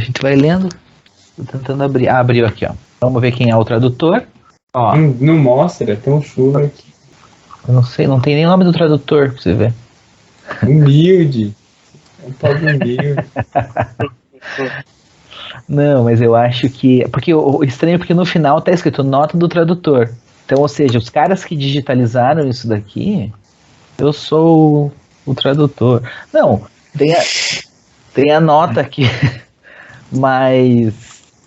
gente vai lendo. Tô tentando abrir. Ah, abriu aqui, ó. Vamos ver quem é o tradutor. Ó, Não mostra, tem um chuva aqui. eu não sei, não tem nem nome do tradutor pra você ver. Humilde. É um pobre humilde. Não, mas eu acho que. Porque o estranho é porque no final tá escrito nota do tradutor. Então, ou seja, os caras que digitalizaram isso daqui, eu sou o tradutor. Não, tem a nota aqui, mas.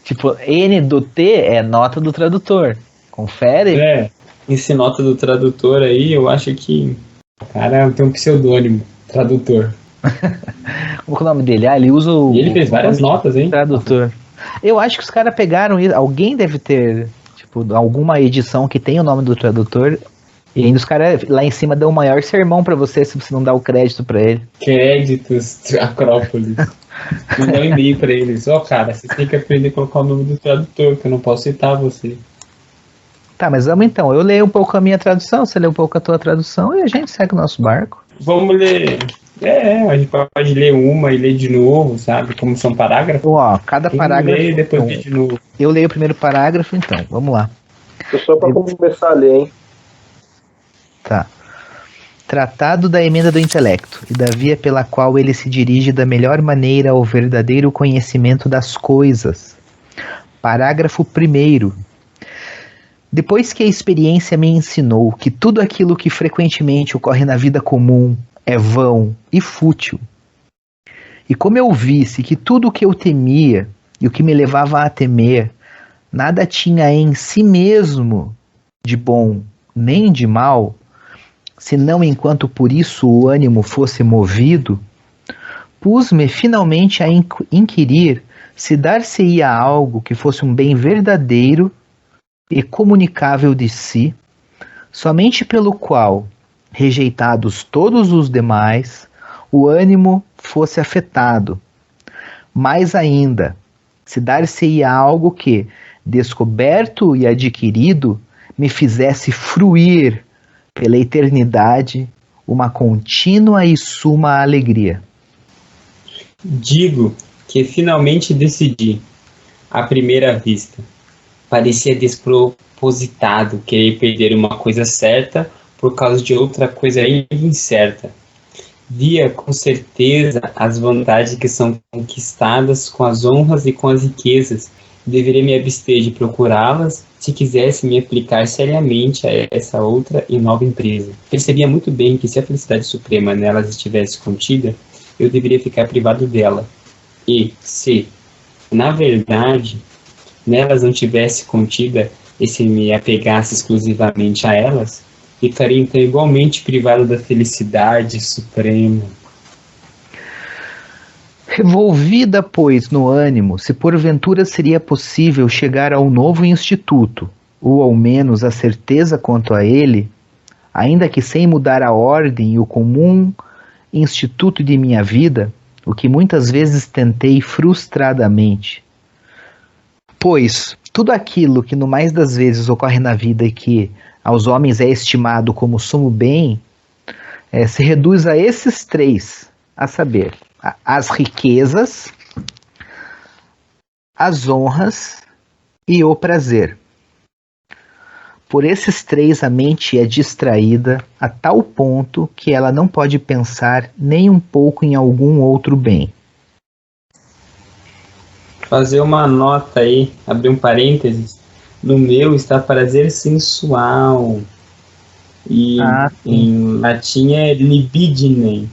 Tipo, N do T é nota do tradutor. Confere? Esse nota do tradutor aí, eu acho que o cara tem um pseudônimo, tradutor. Como é o nome dele? Ah, ele usa o. E ele fez várias notas, hein? Tradutor. Eu acho que os caras pegaram isso. Alguém deve ter, tipo, alguma edição que tem o nome do tradutor. E ainda os caras lá em cima dão o maior sermão pra você se você não dá o crédito pra ele. Créditos, Acrópolis. Mandar um e-mail pra eles. Cara, vocês têm que aprender a colocar o nome do tradutor, que eu não posso citar você. Tá, mas vamos então. Eu leio um pouco a minha tradução, você lê um pouco a tua tradução e a gente segue o nosso barco. Vamos ler. A gente pode ler uma e ler de novo, sabe? Como são parágrafos. Ó, cada parágrafo. Lê e depois lê de novo. Eu leio o primeiro parágrafo, então. Vamos lá. Só pra começar a ler, hein? Tá. Tratado da emenda do intelecto e da via pela qual ele se dirige da melhor maneira ao verdadeiro conhecimento das coisas. Parágrafo 1º. Depois que a experiência me ensinou que tudo aquilo que frequentemente ocorre na vida comum é vão e fútil, e como eu visse que tudo o que eu temia e o que me levava a temer nada tinha em si mesmo de bom nem de mal, senão enquanto por isso o ânimo fosse movido, pus-me finalmente a inquirir se dar-se-ia algo que fosse um bem verdadeiro e comunicável de si, somente pelo qual, rejeitados todos os demais, o ânimo fosse afetado. Mais ainda, se dar-se-ia algo que, descoberto e adquirido, me fizesse fruir pela eternidade uma contínua e suma alegria. Digo que finalmente decidi, à primeira vista. Parecia despropositado querer perder uma coisa certa por causa de outra coisa incerta. Via com certeza as vantagens que são conquistadas com as honras e com as riquezas. Deveria me abster de procurá-las se quisesse me aplicar seriamente a essa outra e nova empresa. Percebia muito bem que se a felicidade suprema nelas estivesse contida, eu deveria ficar privado dela. E se, na verdade, nelas não tivesse contida e se me apegasse exclusivamente a elas, ficaria então igualmente privado da felicidade suprema. Revolvida, pois, no ânimo, se porventura seria possível chegar ao novo instituto, ou ao menos a certeza quanto a ele, ainda que sem mudar a ordem e o comum instituto de minha vida, o que muitas vezes tentei frustradamente. Pois tudo aquilo que no mais das vezes ocorre na vida e que aos homens é estimado como sumo bem, se reduz a esses três, a saber, as riquezas, as honras e o prazer. Por esses três a mente é distraída a tal ponto que ela não pode pensar nem um pouco em algum outro bem. Fazer uma nota aí, abrir um parênteses. No meu está prazer sensual. E em latim é libidinem.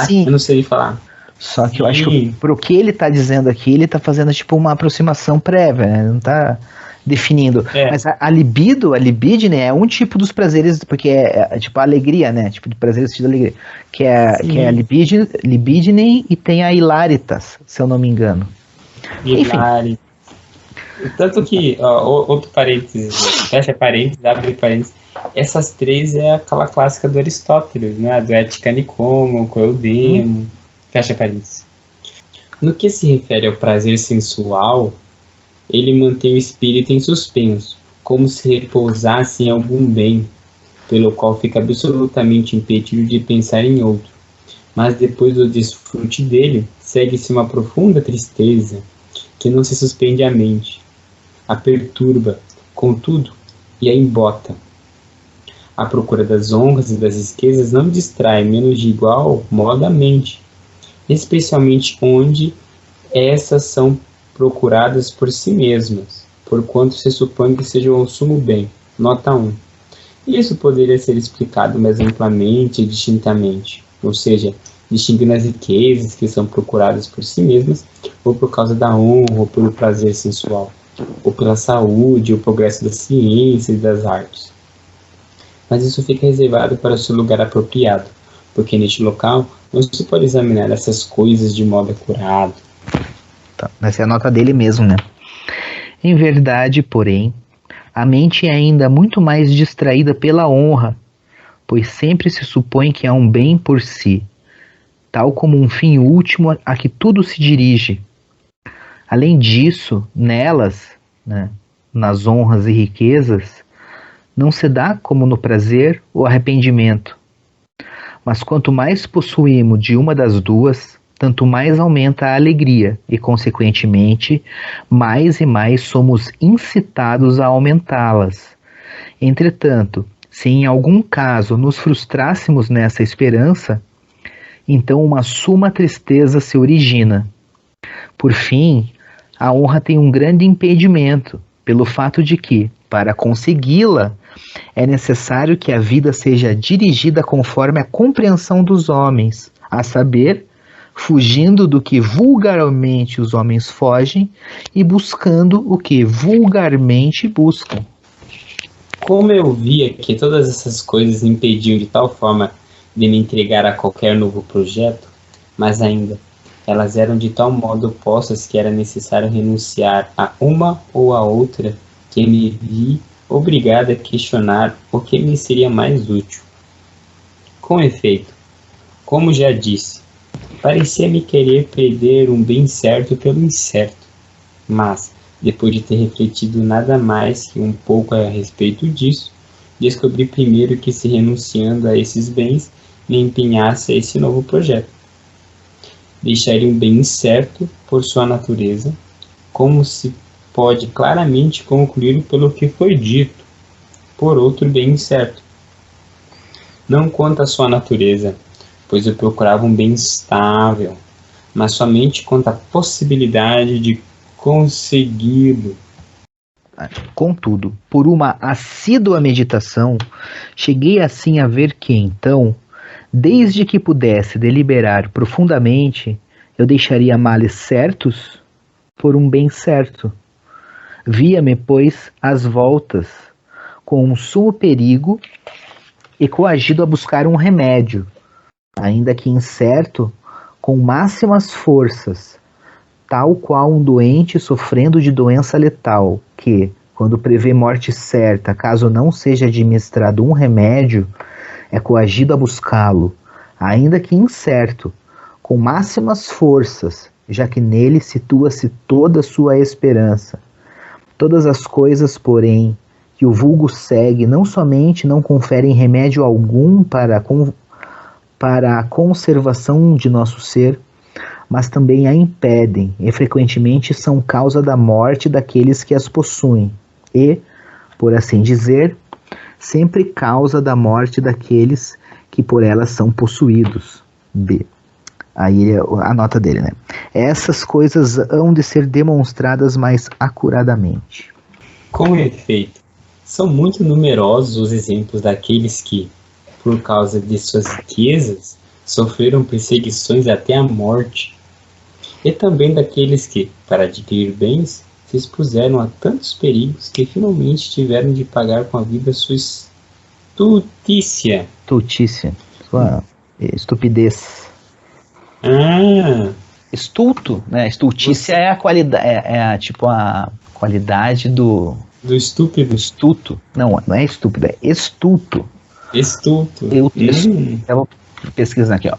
Sim. Eu não sei falar. Só que eu acho que pro que ele está dizendo aqui, ele está fazendo tipo uma aproximação prévia, né? Não está definindo. Mas a libidine é um tipo dos prazeres, porque é tipo a alegria, né? Tipo de prazer sentido de alegria. Que é a libidine e tem a hilaritas, se eu não me engano. Enfim. Tanto que, outro parênteses, fecha parênteses, abre parênteses, essas três é aquela clássica do Aristóteles, né? Do Ética Nicomo, Coeudemo, fecha parênteses. No que se refere ao prazer sensual, ele mantém o espírito em suspenso, como se repousasse em algum bem, pelo qual fica absolutamente impedido de pensar em outro. Mas depois do desfrute dele, segue-se uma profunda tristeza que não se suspende à mente, a perturba, contudo, e a embota. A procura das honras e das riquezas não distrai menos de igual modo a mente, especialmente onde essas são procuradas por si mesmas, porquanto se supõe que sejam o sumo bem. Nota 1. Isso poderia ser explicado mais amplamente e distintamente, ou seja, distinguindo as riquezas que são procuradas por si mesmas, ou por causa da honra, ou pelo prazer sensual, ou pela saúde, ou progresso da ciência e das artes. Mas isso fica reservado para o seu lugar apropriado, porque neste local não se pode examinar essas coisas de modo acurado. Tá, essa é a nota dele mesmo, né? Em verdade, porém, a mente é ainda muito mais distraída pela honra, pois sempre se supõe que há um bem por si, tal como um fim último a que tudo se dirige. Além disso, nelas, né, nas honras e riquezas, não se dá, como no prazer, o arrependimento. Mas quanto mais possuímos de uma das duas, tanto mais aumenta a alegria e, consequentemente, mais e mais somos incitados a aumentá-las. Entretanto, se em algum caso nos frustrássemos nessa esperança, então uma suma tristeza se origina. Por fim, a honra tem um grande impedimento, pelo fato de que, para consegui-la, é necessário que a vida seja dirigida conforme a compreensão dos homens, a saber, fugindo do que vulgarmente os homens fogem e buscando o que vulgarmente buscam. Como eu via que todas essas coisas impediam de tal forma de me entregar a qualquer novo projeto, mas ainda, elas eram de tal modo opostas que era necessário renunciar a uma ou a outra, que me vi obrigado a questionar o que me seria mais útil. Com efeito, como já disse, parecia-me querer perder um bem certo pelo incerto, mas, depois de ter refletido nada mais que um pouco a respeito disso, descobri primeiro que se renunciando a esses bens, me empenhasse a esse novo projeto. Deixaria um bem incerto por sua natureza, como se pode claramente concluir pelo que foi dito, por outro bem incerto. Não quanto à sua natureza, pois eu procurava um bem estável, mas somente quanto à possibilidade de consegui-lo. Contudo, por uma assídua meditação, cheguei assim a ver que, então, desde que pudesse deliberar profundamente, eu deixaria males certos por um bem certo. Via-me, pois, às voltas, com um sumo perigo e coagido a buscar um remédio, ainda que incerto, com máximas forças, tal qual um doente sofrendo de doença letal, que, quando prevê morte certa, caso não seja administrado um remédio, é coagido a buscá-lo, ainda que incerto, com máximas forças, já que nele situa-se toda a sua esperança. Todas as coisas, porém, que o vulgo segue, não somente não conferem remédio algum para a conservação de nosso ser, mas também a impedem, e frequentemente são causa da morte daqueles que as possuem, e, por assim dizer, sempre causa da morte daqueles que por elas são possuídos. B. Aí a nota dele, né? Essas coisas hão de ser demonstradas mais acuradamente. Com efeito, são muito numerosos os exemplos daqueles que, por causa de suas riquezas, sofreram perseguições até a morte, e também daqueles que, para adquirir bens, se expuseram a tantos perigos que finalmente tiveram de pagar com a vida sua estultícia. Sua estupidez. Estulto, né? Estultícia é a qualidade, tipo a qualidade do estúpido. Estuto. Não é estúpido, é estulto. Estulto. Eu vou pesquisar aqui,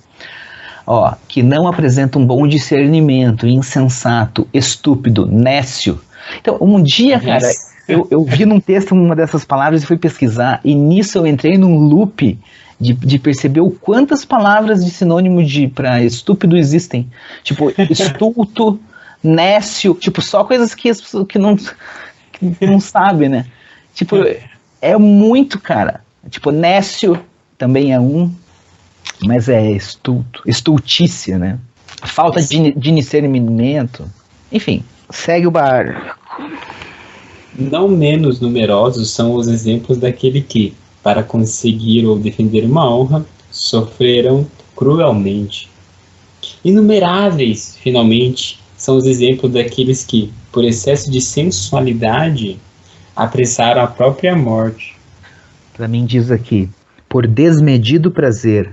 ó, que não apresenta um bom discernimento, insensato, estúpido, nécio. Então, um dia, cara, eu vi num texto uma dessas palavras e fui pesquisar, e nisso eu entrei num loop de perceber o quantas palavras de sinônimo para estúpido existem. Tipo, estulto, nécio, tipo, só coisas que as pessoas que não sabem, né? Tipo, é muito, cara. Tipo, nécio também é um, mas é estultícia, né? Falta de discernimento. Enfim, segue o barco. Não menos numerosos são os exemplos daquele que, para conseguir ou defender uma honra, sofreram cruelmente. Inumeráveis, finalmente, são os exemplos daqueles que, por excesso de sensualidade, apressaram a própria morte. Para mim diz aqui, por desmedido prazer,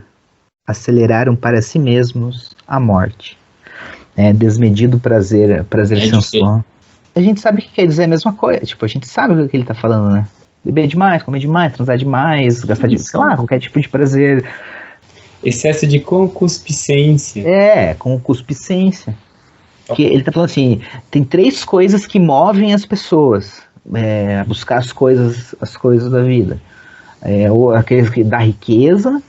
aceleraram para si mesmos a morte. Desmedido prazer sensual. A gente sabe que quer dizer a mesma coisa, tipo, a gente sabe o que ele tá falando, né? Beber demais, comer demais, transar demais, gastar de, sei lá, qualquer tipo de prazer. Excesso de concupiscência. Concupiscência. Que ele tá falando assim, tem 3 coisas que movem as pessoas a buscar as coisas da vida. Ou aqueles que dá riqueza,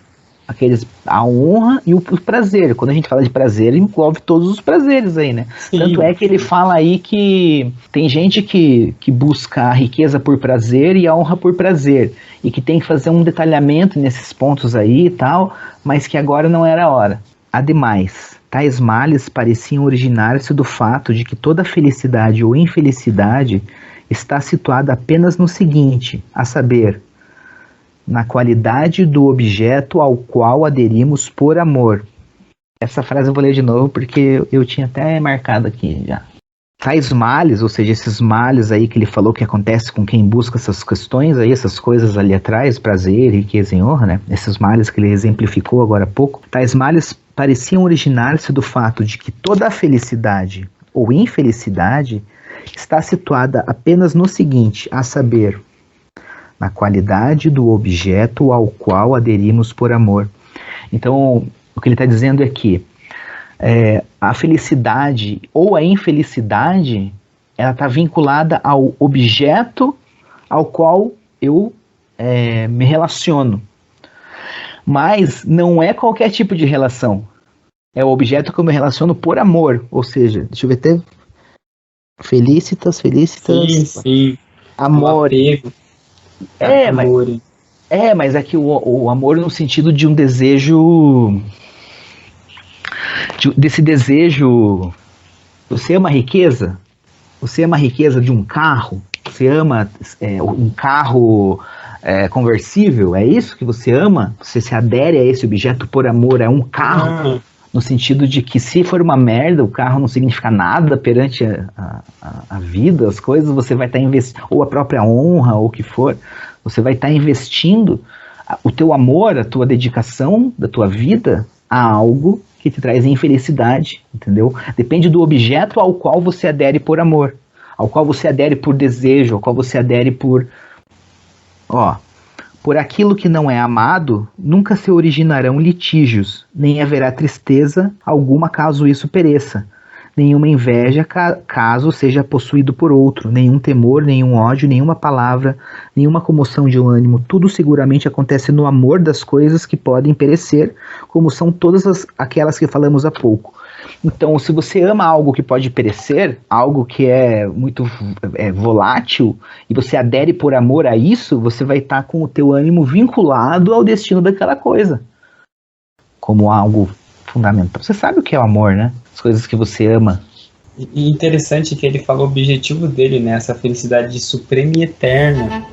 a honra e o prazer. Quando a gente fala de prazer, envolve todos os prazeres aí, né? Sim. Tanto é que ele fala aí que tem gente que busca a riqueza por prazer e a honra por prazer, e que tem que fazer um detalhamento nesses pontos aí e tal, mas que agora não era a hora. Ademais, tais males pareciam originar-se do fato de que toda felicidade ou infelicidade está situada apenas no seguinte, a saber, na qualidade do objeto ao qual aderimos por amor. Essa frase eu vou ler de novo porque eu tinha até marcado aqui já. Tais males, ou seja, esses males aí que ele falou que acontece com quem busca essas questões aí, essas coisas ali atrás, prazer, riqueza e honra, né? Esses males que ele exemplificou agora há pouco. Tais males pareciam originar-se do fato de que toda a felicidade ou infelicidade está situada apenas no seguinte, a saber, na qualidade do objeto ao qual aderimos por amor. Então, o que ele está dizendo é que a felicidade ou a infelicidade, ela está vinculada ao objeto ao qual eu me relaciono. Mas não é qualquer tipo de relação. É o objeto que eu me relaciono por amor. Ou seja, deixa eu ver até... Felicitas. Sim. Amor. Mas é que o amor no sentido de um desejo... desse desejo... Você ama a riqueza? Você ama a riqueza de um carro? Você ama um carro conversível? É isso que você ama? Você se adere a esse objeto por amor a um carro? No sentido de que se for uma merda, o carro não significa nada perante a vida, as coisas, você vai estar investindo, ou a própria honra, ou o que for, você vai estar investindo o teu amor, a tua dedicação da tua vida a algo que te traz infelicidade, entendeu? Depende do objeto ao qual você adere por amor, ao qual você adere por desejo, ao qual você adere por aquilo que não é amado, nunca se originarão litígios, nem haverá tristeza alguma caso isso pereça, nenhuma inveja caso seja possuído por outro, nenhum temor, nenhum ódio, nenhuma palavra, nenhuma comoção de ânimo, tudo seguramente acontece no amor das coisas que podem perecer, como são todas aquelas que falamos há pouco. Então, se você ama algo que pode perecer, algo que é muito volátil, e você adere por amor a isso, você vai estar com o teu ânimo vinculado ao destino daquela coisa, como algo fundamental. Você sabe o que é o amor, né? As coisas que você ama. E interessante que ele falou o objetivo dele, né? Essa felicidade suprema e eterna.